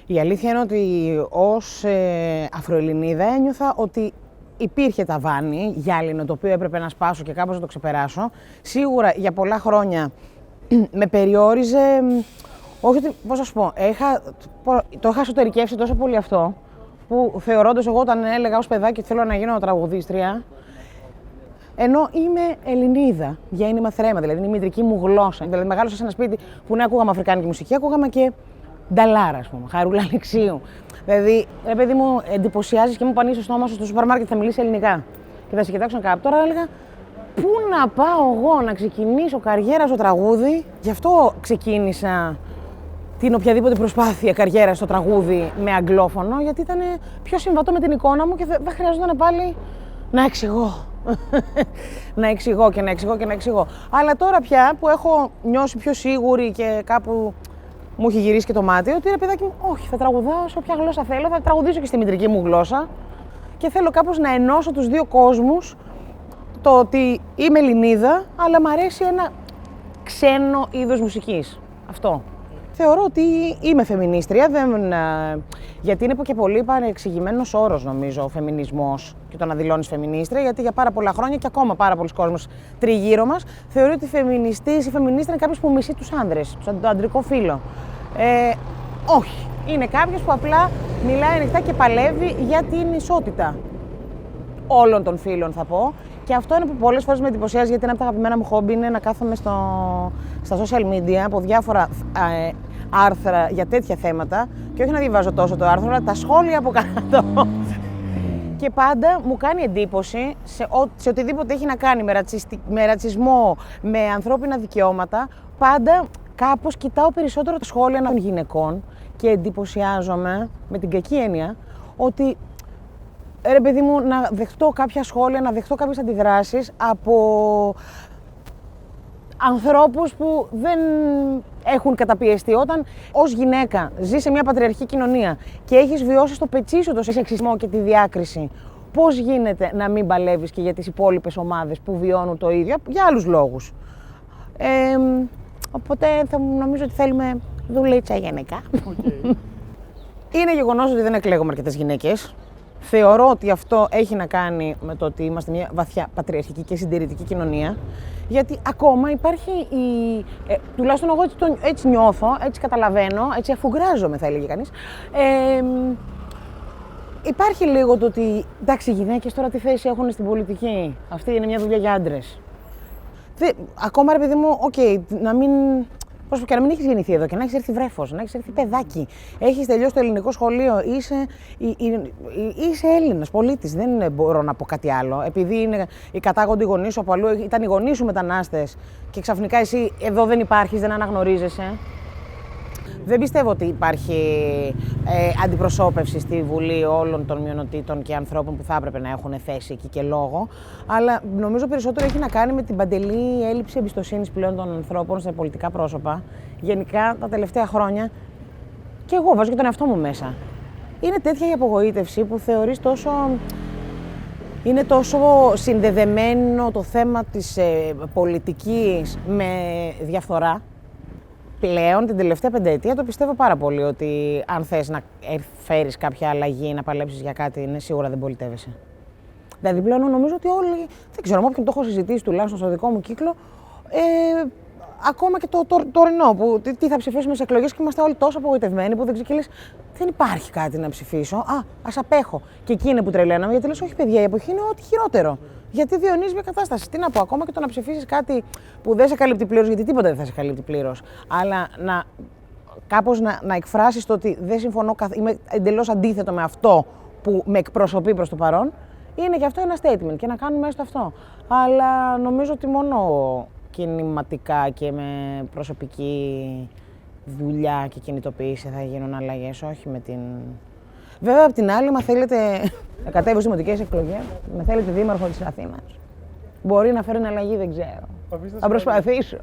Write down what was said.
Η αλήθεια είναι ότι ως Αφροελληνίδα ένιωθα ότι υπήρχε ταβάνι γυάλινο το οποίο έπρεπε να σπάσω και κάπως να το ξεπεράσω. Σίγουρα για πολλά χρόνια με περιόριζε, όχι ότι, πώς να σου πω, το είχα εσωτερικεύσει τόσο πολύ αυτό, που θεωρώντας εγώ όταν έλεγα ως παιδάκι ότι θέλω να γίνω τραγουδίστρια, ενώ είμαι Ελληνίδα, γέννημα θρέμα, δηλαδή είναι η μητρική μου γλώσσα. Δηλαδή μεγάλωσα σε ένα σπίτι που ναι, ακούγαμε αφρικάνικη μουσική, ακούγαμε και Νταλάρα, ας πούμε, Χαρούλα Αλεξίου. Δηλαδή, ρε παιδί μου, εντυπωσιάζεις και μου πανείς στο στόμα σου στο σούπερ μάρκετ θα μιλήσει ελληνικά. Και θα σε κοιτάξουν κάπου. Τώρα έλεγα, πού να πάω εγώ να ξεκινήσω καριέρα στο τραγούδι. Γι' αυτό ξεκίνησα την οποιαδήποτε προσπάθεια καριέρα στο τραγούδι με αγγλόφωνο, γιατί ήταν πιο συμβατό με την εικόνα μου και δεν χρειαζόταν πάλι να εξηγώ. Να εξηγώ και να εξηγώ και να εξηγώ. Αλλά τώρα πια που έχω νιώσει πιο σίγουρη και κάπου μου έχει γυρίσει και το μάτι, ότι ρε παιδάκι μου, όχι, θα τραγουδάω σε όποια γλώσσα θέλω, θα τραγουδήσω και στη μητρική μου γλώσσα και θέλω κάπως να ενώσω τους δύο κόσμους, το ότι είμαι Ελληνίδα, αλλά μ' αρέσει ένα ξένο είδος μουσικής. Αυτό. Θεωρώ ότι είμαι φεμινίστρια, γιατί είναι και πολύ παρεξηγημένος όρος νομίζω ο φεμινισμός και το να δηλώνεις φεμινίστρια, γιατί για πάρα πολλά χρόνια και ακόμα πάρα πολλοί κόσμος τριγύρω μας θεωρεί ότι φεμινιστής ή φεμινίστρια είναι κάποιος που μισεί τους άνδρες, το αντρικό φύλο. Όχι. Είναι κάποιος που απλά μιλάει ανοιχτά και παλεύει για την ισότητα όλων των φύλων, θα πω. Και αυτό είναι που πολλές φορές με εντυπωσιάζει, γιατί ένα από τα αγαπημένα μου χόμπι είναι να κάθομαι στα social media από διάφορα άρθρα για τέτοια θέματα και όχι να διαβάζω τόσο το άρθρο, αλλά τα σχόλια από κάτω. Και πάντα μου κάνει εντύπωση σε οτιδήποτε έχει να κάνει με ρατσισμό, με ανθρώπινα δικαιώματα, πάντα κάπως κοιτάω περισσότερο τα σχόλια των γυναικών και εντυπωσιάζομαι με την κακή έννοια ότι ρε παιδί μου, να δεχτώ κάποια σχόλια, να δεχτώ κάποιες αντιδράσεις από ανθρώπους που δεν έχουν καταπιεστεί. Όταν ως γυναίκα ζεις σε μια πατριαρχική κοινωνία και έχεις βιώσει στο πετσί σου το σεξισμό και τη διάκριση, πώς γίνεται να μην παλεύεις και για τις υπόλοιπες ομάδες που βιώνουν το ίδιο, για άλλους λόγους. Οπότε νομίζω ότι θέλουμε δουλίτσα γενικά. Okay. Είναι γεγονός ότι δεν εκλέγουμε αρκετές γυναίκες. Θεωρώ ότι αυτό έχει να κάνει με το ότι είμαστε μια βαθιά πατριαρχική και συντηρητική κοινωνία, γιατί ακόμα υπάρχει τουλάχιστον εγώ έτσι νιώθω, έτσι καταλαβαίνω, έτσι αφουγκράζομαι θα έλεγε κανείς, υπάρχει λίγο το ότι εντάξει οι γυναίκες τώρα τι θέση έχουν στην πολιτική, αυτή είναι μια δουλειά για άντρες. Ακόμα ρε παιδί μου, να μην... Πώς και να μην έχεις γεννηθεί εδώ και να έχεις έρθει βρέφος, να έχεις έρθει παιδάκι, έχεις τελειώσει το ελληνικό σχολείο, είσαι Έλληνας πολίτης, δεν μπορώ να πω κάτι άλλο. Επειδή είναι οι κατάγοντοι γονείς σου από αλλού, ήταν οι γονείς σου μετανάστες και ξαφνικά εσύ εδώ δεν υπάρχεις, δεν αναγνωρίζεσαι. Δεν πιστεύω ότι υπάρχει αντιπροσώπευση στη Βουλή όλων των μειονοτήτων και ανθρώπων που θα έπρεπε να έχουν θέση εκεί και λόγο, αλλά νομίζω περισσότερο έχει να κάνει με την παντελή έλλειψη εμπιστοσύνης πλέον των ανθρώπων σε πολιτικά πρόσωπα. Γενικά τα τελευταία χρόνια, και εγώ βάζω και τον εαυτό μου μέσα. Είναι τέτοια η απογοήτευση που θεωρείς είναι τόσο συνδεδεμένο το θέμα της πολιτικής με διαφθορά. Πλέον την τελευταία πενταετία το πιστεύω πάρα πολύ ότι αν θες να φέρεις κάποια αλλαγή, να παλέψεις για κάτι, είναι σίγουρα δεν πολιτεύεσαι. Δηλαδή πλέον νομίζω ότι όλοι, δεν ξέρω, με όποιον το έχω συζητήσει τουλάχιστον στο δικό μου κύκλο, ακόμα και το τωρινό, που τι θα ψηφίσουμε σε εκλογές και είμαστε όλοι τόσο απογοητευμένοι που δεν ξέρεις και λες, δεν υπάρχει κάτι να ψηφίσω, ας απέχω. Και εκεί είναι που τρελαίναμε, γιατί λες, όχι παιδιά, η εποχή είναι ό,τι χειρότερο. Γιατί διονύζει μια κατάσταση. Τι να πω, ακόμα και το να ψηφίσεις κάτι που δεν σε καλύπτει πλήρως, γιατί τίποτα δεν θα σε καλύπτει πλήρως. Αλλά κάπως να εκφράσεις το ότι δεν συμφωνώ, είμαι εντελώς αντίθετο με αυτό που με εκπροσωπεί προς το παρόν, είναι και αυτό ένα statement και να κάνουμε έστω αυτό. Αλλά νομίζω ότι μόνο κινηματικά και με προσωπική δουλειά και κινητοποίηση θα γίνουν αλλαγές, όχι με την... Βέβαια, απ' την άλλη, μα θέλετε να κατέβω στις δημοτικές εκλογές, με θέλετε δήμαρχο της Αθήνας. Μπορεί να φέρει αλλαγή, δεν ξέρω. Θα προσπαθήσω.